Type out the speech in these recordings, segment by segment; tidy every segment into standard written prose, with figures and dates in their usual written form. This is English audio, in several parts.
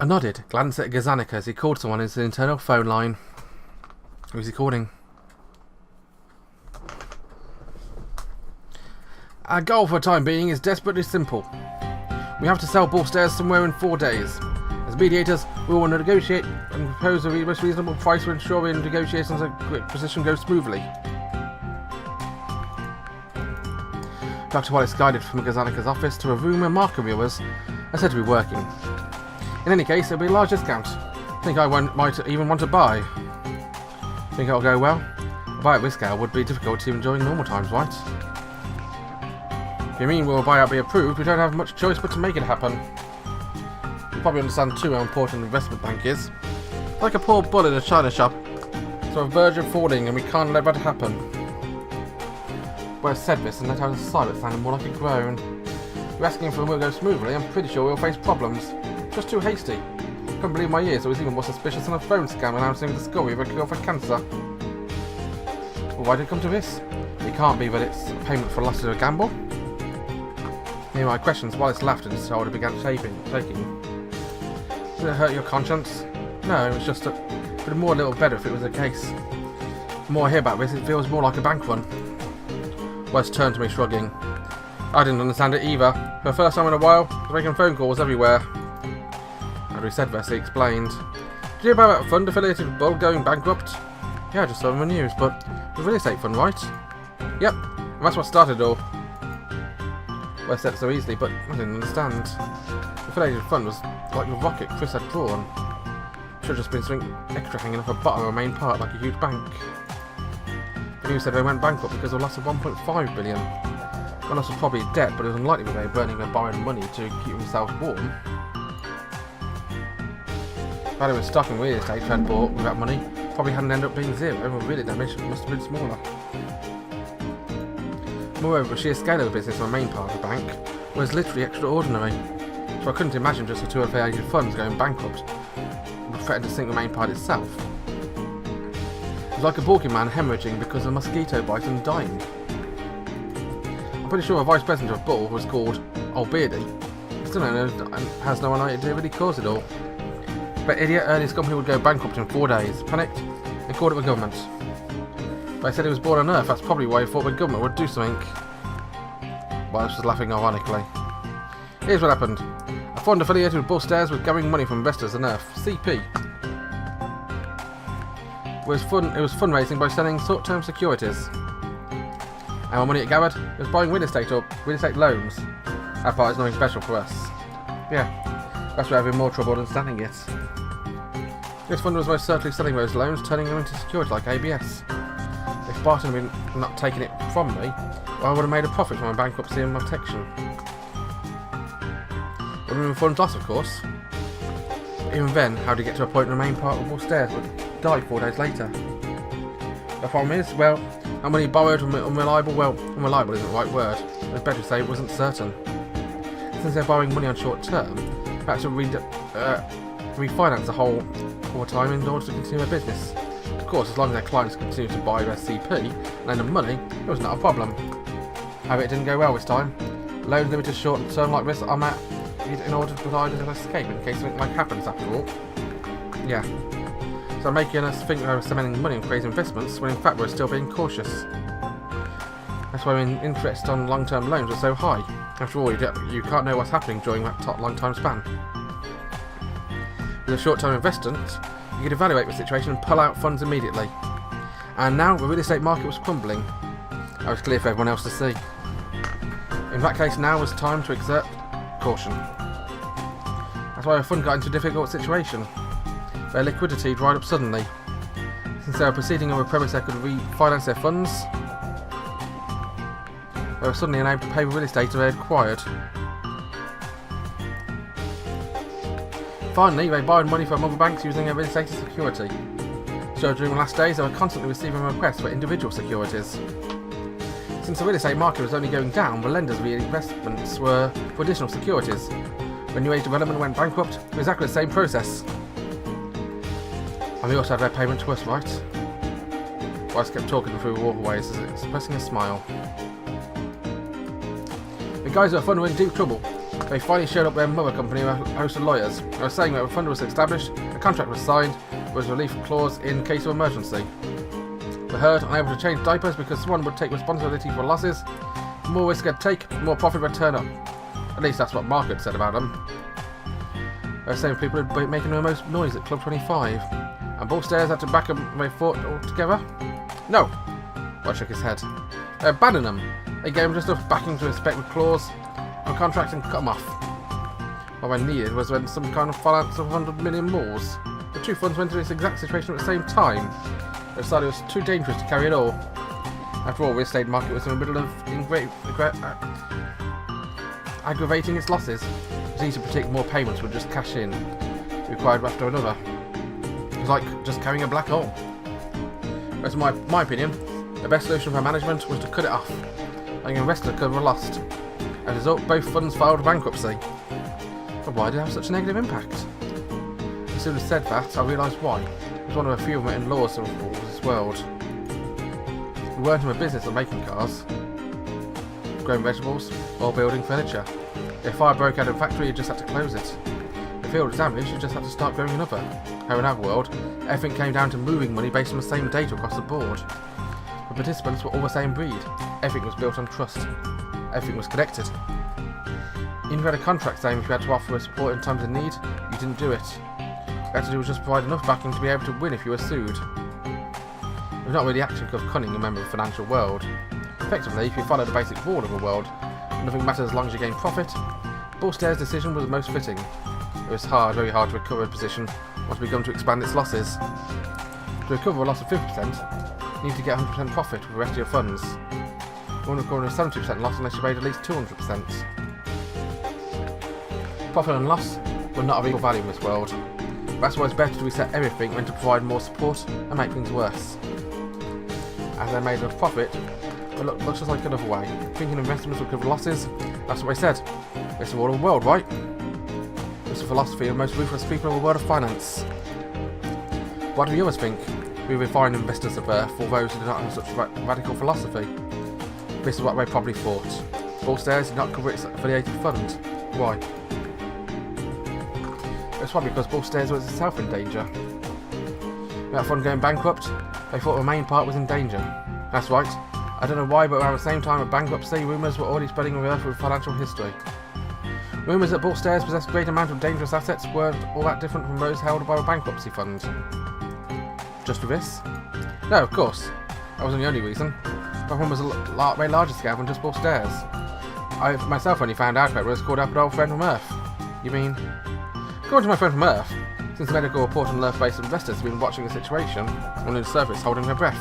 I nodded, glanced at Gazanica as he called someone into the internal phone line. Who was he calling? Our goal for the time being is desperately simple. We have to sell ball stairs somewhere in 4 days. As mediators, we will negotiate and propose a most reasonable price to ensure the negotiations position go smoothly. Dr. Wallace guided from Gazanica's office to a room where market viewers are said to be working. In any case, it will be a large discount. I think I might even want to buy. Think it'll go well? A buy at this scale would be difficult even during normal times, right? If you mean will a buyout be approved, we don't have much choice but to make it happen. You probably understand too how important an investment bank is. Like a poor bull in a china shop. It's on the verge of falling and we can't let that happen. Well, I said this and let out a sigh that sounded more like a groan. You're asking if it will go smoothly, I'm pretty sure we'll face problems. Just too hasty. Couldn't believe my ears, it was even more suspicious than a phone scam announcing the discovery of a cure for cancer. Well, why did it come to this? It can't be that it's a payment for loss of a gamble. Near my questions, Wallace laughed and his shoulder began shaking. Did it hurt your conscience? No, it was just that it would more a little better if it was the case. The more I hear about this, it feels more like a bank run. Wallace turned to me, shrugging. I didn't understand it either. For the first time in a while, I was making phone calls everywhere. After he said this, he explained. Did you hear about that fund affiliated with Bull going bankrupt? Yeah, I just saw it on the news, but the real estate fund, right? Yep, and that's what started it all. Well, I said it so easily, but I didn't understand. The affiliated fund was like the rocket Chris had drawn. Should have just been something extra hanging off the bottom of a main part, like a huge bank. The news said they went bankrupt because of a loss of 1.5 billion. The loss was probably debt, but it was unlikely that they were burning their borrowed money to keep themselves warm. Value of stock and real estate had bought with that money probably hadn't ended up being zero, and really damage must have been smaller. Moreover, the sheer scale of the business on the main part of the bank was literally extraordinary, so I couldn't imagine just the two affiliated funds going bankrupt would threaten to sink the main part itself. It was like a balking man hemorrhaging because of a mosquito bite and dying. I'm pretty sure the vice president of Bull was called Old Beardy. He still has no idea what he caused it all. But idiot earned his company would go bankrupt in 4 days, panicked, and called it the government. But I said he was born on Earth, that's probably why he thought the government would do something. Well, I was just laughing ironically. Here's what happened. A fund affiliated with Bull Stairs was gathering money from investors on Earth, CP. It was fundraising by selling short-term securities. And what money it gathered, it was buying real estate or real estate loans. That part is nothing special for us. Yeah, that's why I'm having more trouble understanding it. This fund was most certainly selling those loans, turning them into securities like ABS. If Barton had been not taking it from me, well, I would have made a profit from my bankruptcy and my protection. Would have been the fund's loss, of course. But even then, how did he get to a point in the main part of Bull Stairs would die 4 days later? The problem is, well, how money borrowed from unreliable, well, unreliable isn't the right word. It's better to say it wasn't certain. Since they're borrowing money on short term, they had to refinance the whole time in order to continue their business. Of course, as long as their clients continue to buy their CP and lend them money, it was not a problem. However, it didn't go well this time. Loans limited short term like this are met in order to provide an escape in case something like happens after all. Yeah. So making us think they were spending money on crazy investments when in fact we were still being cautious. That's why interest on long-term loans was so high. After all, you can't know what's happening during that long-time span. With a short-term investment, you could evaluate the situation and pull out funds immediately. And now the real estate market was crumbling. That was clear for everyone else to see. In that case, now was time to exert caution. That's why the fund got into a difficult situation. Their liquidity dried up suddenly. Since they were proceeding on the premise they could refinance their funds, they were suddenly unable to pay the real estate they had acquired. Finally, they borrowed money from other banks using their real estate as security. So during the last days, they were constantly receiving requests for individual securities. Since the real estate market was only going down, the lenders' reinvestments were for additional securities. When New Age Development went bankrupt, it was exactly the same process. And they also had their payment to us, right? Bryce kept talking through walkways, expressing a smile. The guys at the fund were in deep trouble. They They finally showed up their mother company with a host of lawyers. They were saying that a fund was established, a contract was signed, there was a relief clause in case of emergency. The herd, unable to change diapers because someone would take responsibility for losses, the more risk they'd take, the more profit would turn up. At least that's what Mark had said about them. They were saying people would be making the most noise at Club 25, and Bull Stairs had to back them when they fought altogether. No! Boy shook his head. They abandoned them. They gave them just enough backing to respect the clause on contract and cut them off. What they needed was when some kind of finance of 100 million more. The two funds went into this exact situation at the same time. They decided it was too dangerous to carry it all. After all, the real estate market was in the middle of aggravating its losses. It was easy to predict more payments would just cash in, required after another. It was like just carrying a black hole. That's my opinion. The best solution for management was to cut it off, letting an investor cover a loss. As a result, both funds filed bankruptcy. But why did it have such a negative impact? As soon as I said that, I realised why. It was one of a few written laws of this world. We weren't in the business of making cars, growing vegetables, or building furniture. If a fire broke out in a factory, you just had to close it. If the field was damaged, you just had to start growing another. However, in our world, everything came down to moving money based on the same data across the board. The participants were all the same breed. Everything was built on trust. Everything was connected. Even if you had a contract saying if you had to offer support in times of need, you didn't do it. What you had to do was just provide enough backing to be able to win if you were sued. It was not really acting of cunning a member of the financial world. Effectively, if you followed the basic rule of the world, nothing mattered as long as you gained profit, Bull Stairs' decision was the most fitting. It was hard, very hard to recover a position once it begun to expand its losses. To recover a loss of 50%, you need to get 100% profit with the rest of your funds. You won't recover a 70% loss unless you made at least 200%. Profit and loss were not of equal value in this world. That's why it's better to reset everything than to provide more support and make things worse. As they made enough profit, it looks just like another way. Thinking investments would cover losses, that's what they said. It's the world of the world, right? It's the philosophy of most ruthless people in the world of finance. What do the others think? We refine investors of Earth, or those who do not have such radical philosophy. This is what they probably thought. Bull Stairs did not cover its affiliated fund. Why? It's probably because Bull Stairs was itself in danger. With that fund going bankrupt, they thought the main part was in danger. That's right. I don't know why, but around the same time of bankruptcy, rumours were already spreading the Earth with financial history. Rumours that Bull Stairs possessed a great amount of dangerous assets weren't all that different from those held by the bankruptcy fund. Just for this? No, of course. That wasn't the only reason. The one was a way larger scale than just Bull Stairs. I myself only found out about it was called up an old friend from Earth. You mean? According to my friend from Earth, since the medical report and Earth-based investors have been watching the situation, on the surface holding their breath.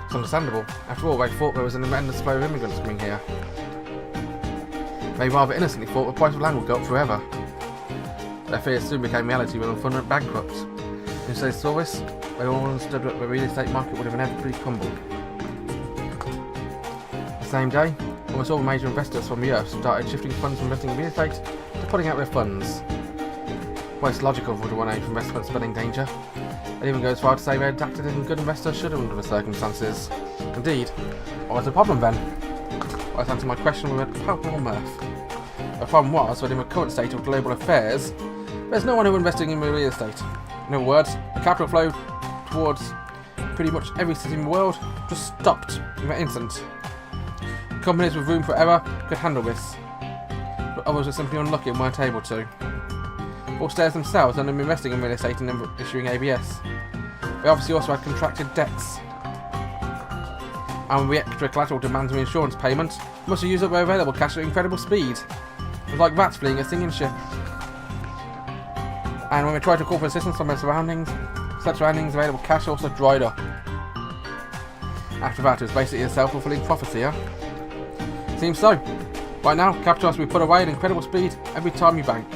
It's understandable. After all, they thought there was an immense flow of immigrants coming here. They rather innocently thought the price of land would go up forever. Their fears soon became reality when the fund went bankrupt. As they saw this, they all understood that the real estate market would have inevitably crumbled. The same day, almost all major investors from the Earth started shifting funds from investing in real estate to putting out their funds. Well, it's logical for one aim for investment spending danger. It even goes far to say they had acted as a good investor should have under the circumstances. Indeed, what was the problem then? Well, let's answer my question with a palpable mirth. The problem was that in the current state of global affairs, there's no one who investing in real estate. In other words, the capital flow towards pretty much every city in the world just stopped in an instant. Companies with room for error could handle this, but others were simply unlucky and weren't able to. Bull Stairs themselves had been investing in real estate and issuing ABS. They obviously also had contracted debts, and with the extra collateral demands of insurance payment, must have used up their available cash at incredible speed. It was like rats fleeing a sinking ship. And when they tried to call for assistance from their surroundings, such surroundings available cash also dried up. After that, it was basically a self-fulfilling prophecy, huh? Seems so. Right now, capital has to be put away at incredible speed every time you bank.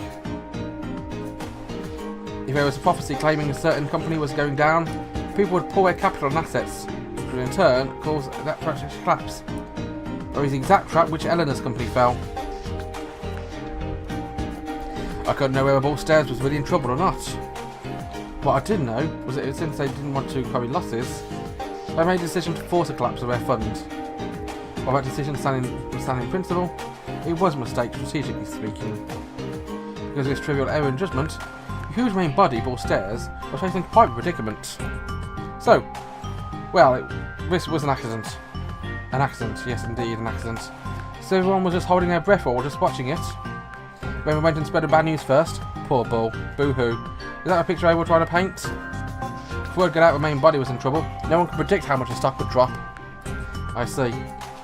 If there was a prophecy claiming a certain company was going down, people would pull their capital and assets, which would in turn cause that trap to collapse. Or is the exact trap which Eleanor's company fell. I couldn't know whether Bull Stairs was really in trouble or not. What I did know was that since they didn't want to carry losses, they made a decision to force a collapse of their fund. While that decision was standing in principle, it was a mistake strategically speaking. Because of this trivial error in judgment, the huge main body, Ball Stairs, was facing quite a predicament. So, well, this was an accident. An accident, yes indeed, an accident. So everyone was just holding their breath or just watching it. When we went and spread the bad news first, poor Bull, boo-hoo. Is that a picture I will try to paint? If word got out the main body was in trouble, no one could predict how much the stock would drop. I see.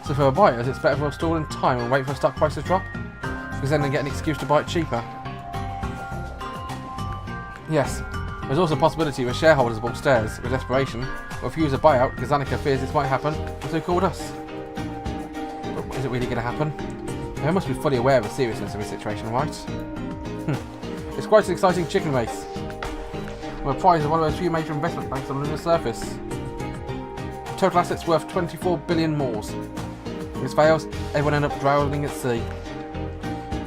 So for buyers, it's better for us to stall in time and wait for stock prices to drop? Because then they get an excuse to buy it cheaper. Yes, there's also a possibility that shareholders of Ball Stairs, with desperation, will refuse a buyout because Annika fears this might happen, and so called us. But is it really going to happen? They must be fully aware of the seriousness of the situation, right? It's quite an exciting chicken race. We're prized as one of those few major investment banks on the lunar surface. Total assets worth 24 billion moors. If this fails, everyone ends up drowning at sea.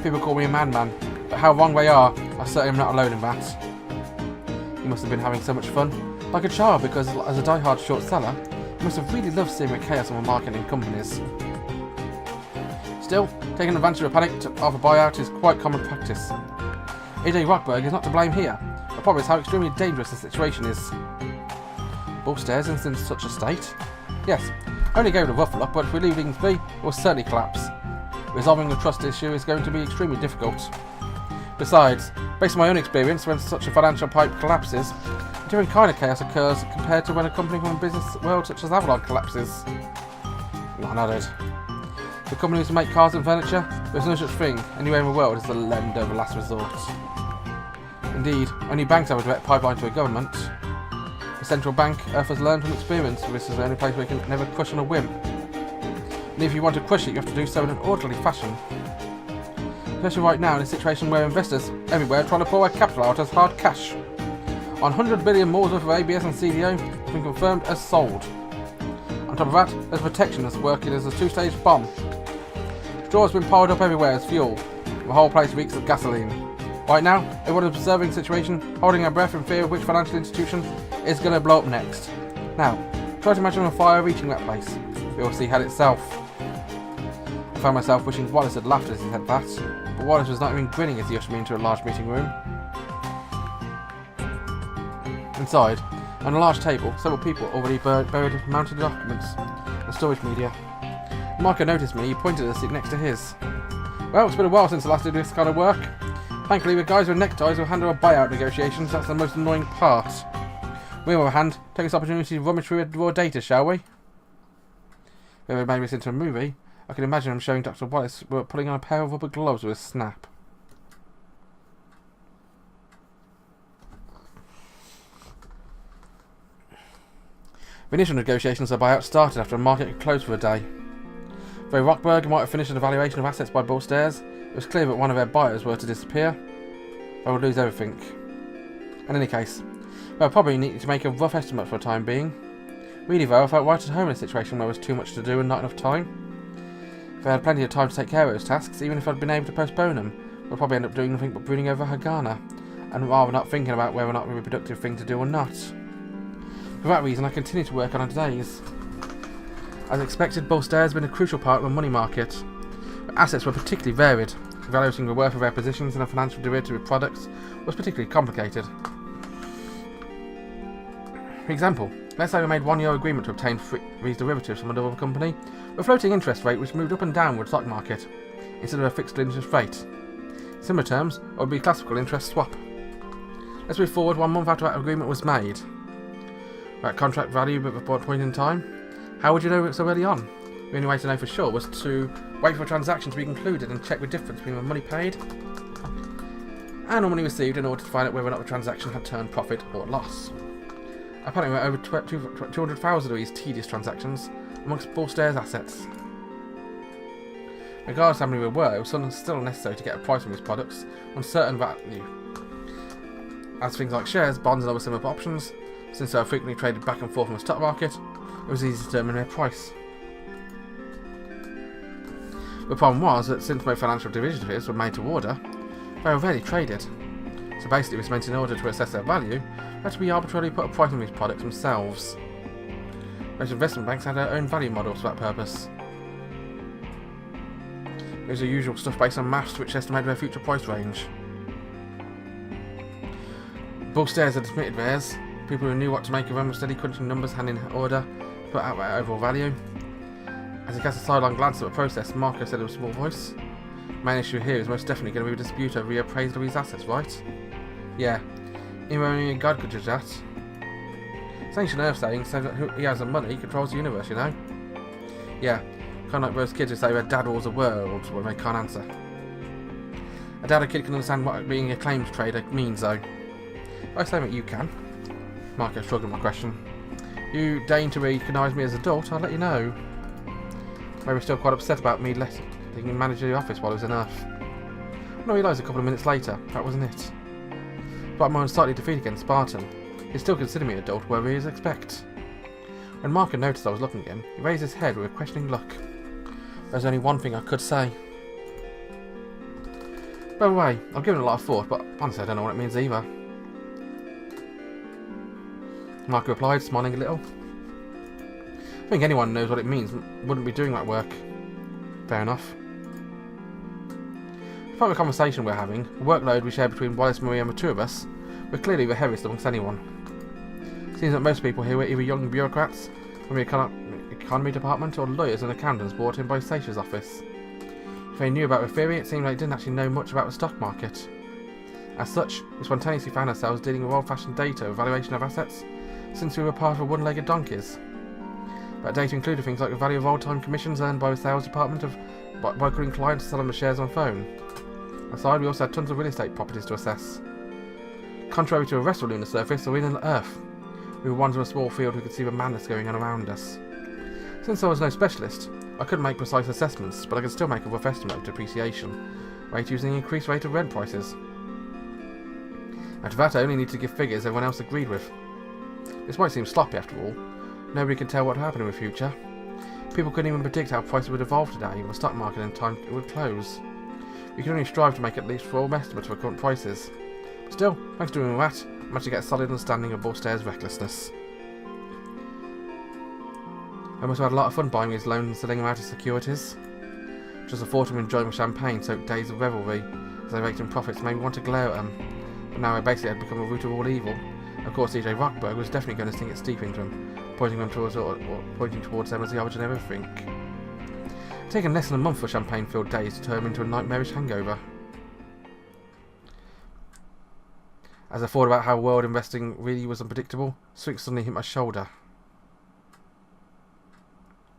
People call me a madman, but how wrong they are, I certainly am not alone in that. You must have been having so much fun, like a child, because as a die-hard short seller, you must have really loved seeing the chaos of market and companies. Still, taking advantage of a panic of a buyout is quite common practice. AJ Rockberg is not to blame here. The problem is how extremely dangerous the situation is. Ball Stairs is in such a state? Yes, only gave it a rough look, but if we leave things be, it will certainly collapse. Resolving the trust issue is going to be extremely difficult. Besides, based on my own experience, when such a financial pipe collapses, a different kind of chaos occurs compared to when a company from a business world such as Avalon collapses. I nodded. For companies who make cars and furniture, there's no such thing anywhere in the world as the lender of last resort. Indeed, only banks have a direct pipeline to a government. The central bank has learned from experience that this is the only place where you can never crush on a whim. And if you want to crush it, you have to do so in an orderly fashion. Especially right now in a situation where investors everywhere are trying to pull their capital out as hard cash. 100 billion more worth of ABS and CDO has been confirmed as sold. On top of that, there's protection that's working as a two-stage bomb. Straw has been piled up everywhere as fuel. The whole place reeks of gasoline. Right now, everyone is observing the situation, holding their breath in fear of which financial institution is going to blow up next. Now, try to imagine a fire reaching that place. We will see hell itself. I found myself wishing Wallace had laughed as he said that, but Wallace was not even grinning as he ushered me into a large meeting room. Inside, on a large table, several people already buried mounted documents and storage media. Marco noticed me, he pointed at a seat next to his. Well, it's been a while since I last did this kind of work. Thankfully, the guys with neckties will handle our buyout negotiations, that's the most annoying part. We, on the other hand, take this opportunity to rummage through raw data, shall we? If we ever made this into a movie, I can imagine him showing Dr. Wallace we're putting on a pair of rubber gloves with a snap. The initial negotiations of the buyout started after the market had closed for a day. Though Rockberg might have finished an evaluation of assets by Ball Stairs, it was clear that one of their buyers were to disappear. They would lose everything. In any case, they would probably need to make a rough estimate for the time being. Really though, I felt right at home in a situation where there was too much to do and not enough time. If I had plenty of time to take care of those tasks, even if I'd been able to postpone them, we'd probably end up doing nothing but brooding over Hagana, and rather not thinking about whether or not it would be a productive thing to do or not. For that reason, I continued to work on our days. As expected, Ball Stairs had been a crucial part of the money market. The assets were particularly varied. Evaluating the worth of their positions in a financial derivative products was particularly complicated. For example, let's say we made €1 agreement to obtain these derivatives from another company with a floating interest rate which moved up and down with the stock market, instead of a fixed interest rate. In similar terms, it would be a classical interest swap. Let's move forward 1 month after that agreement was made. That contract value at the point in time? How would you know it so early on? The only way to know for sure was to wait for a transaction to be concluded and check the difference between the money paid and the money received in order to find out whether or not the transaction had turned profit or loss. Apparently there were over 200,000 of these tedious transactions amongst Ball Stairs assets. Regardless of how many there were, it was still necessary to get a price on these products on certain value. As things like shares, bonds and other similar options, since they were frequently traded back and forth in the stock market, it was easy to determine their price. The problem was that since most financial derivatives were made to order, they were rarely traded. So basically this meant in order to assess their value, they had to be arbitrarily put a price on these products themselves. Most investment banks had their own value models for that purpose. There's the usual stuff based on maths which estimate their future price range. Both stairs are admitted theirs. People who knew what to make of them were steady crunching numbers hand in order to put out their overall value. As he cast a sidelong glance at the process, Marco said in a small voice, "Main issue here is most definitely going to be a dispute over the appraisal of his assets, right?" "Yeah. Even only a god could judge that. It's ancient earth saying, so that who he has the money controls the universe, you know?" "Yeah. Kind of like those kids who say their dad rules the world when they can't answer." "I doubt a kid can understand what being a claims trader means, though." "I say that you can." Marco shrugged at my question. "You deign to recognise me as an adult, I'll let you know." They were still quite upset about me letting him manage the office while I was in Earth. I realised a couple of minutes later, that wasn't it. But my unsightly defeat against Spartan, he still considered me an adult wherever he was expect. When Marco noticed I was looking at him, he raised his head with a questioning look. There's only one thing I could say. By the way, I've given it a lot of thought, but honestly I don't know what it means either. Marco replied, smiling a little. "I think anyone knows what it means wouldn't be doing that work." Fair enough. From the conversation we're having, the workload we share between Wallace, Maria and the two of us, we're clearly the heaviest amongst anyone. It seems that most people here were either young bureaucrats from the economy department or lawyers and accountants brought in by Seisha's office. If they knew about the theory, it seemed like they didn't actually know much about the stock market. As such, we spontaneously found ourselves dealing with old-fashioned data evaluation of assets, since we were part of one-legged donkeys. That data included things like the value of old-time commissions earned by the sales department of brokering clients to sell them the shares on phone. Aside, we also had tons of real estate properties to assess. Contrary to the rest of the lunar surface, or in Earth, we were ones in a small field who could see the madness going on around us. Since I was no specialist, I couldn't make precise assessments, but I could still make a rough estimate of depreciation rate using the increased rate of rent prices. After that, I only needed to give figures everyone else agreed with. This might seem sloppy after all. Nobody can tell what would happen in the future. People couldn't even predict how prices would evolve today, or the stock market in time it would close. We can only strive to make at least raw estimates of the current prices. But still, thanks to doing that, I managed to get a solid understanding of Bullstairs' recklessness. I must have had a lot of fun buying these loans and selling them out as securities. Just the thought of enjoying the champagne-soaked days of revelry as they raked in profits made me want to glare at them. But now I basically had become a root of all evil. Of course, DJ Rockberg was definitely going to sting its teeth into them, pointing towards them as the origin of everything. It's taken less than a month for champagne-filled days to turn into a nightmarish hangover. As I thought about how world investing really was unpredictable, Swink suddenly hit my shoulder.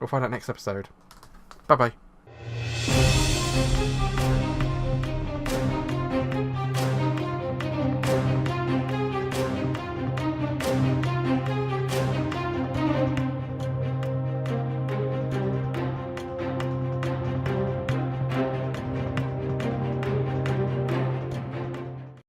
We'll find out next episode. Bye bye.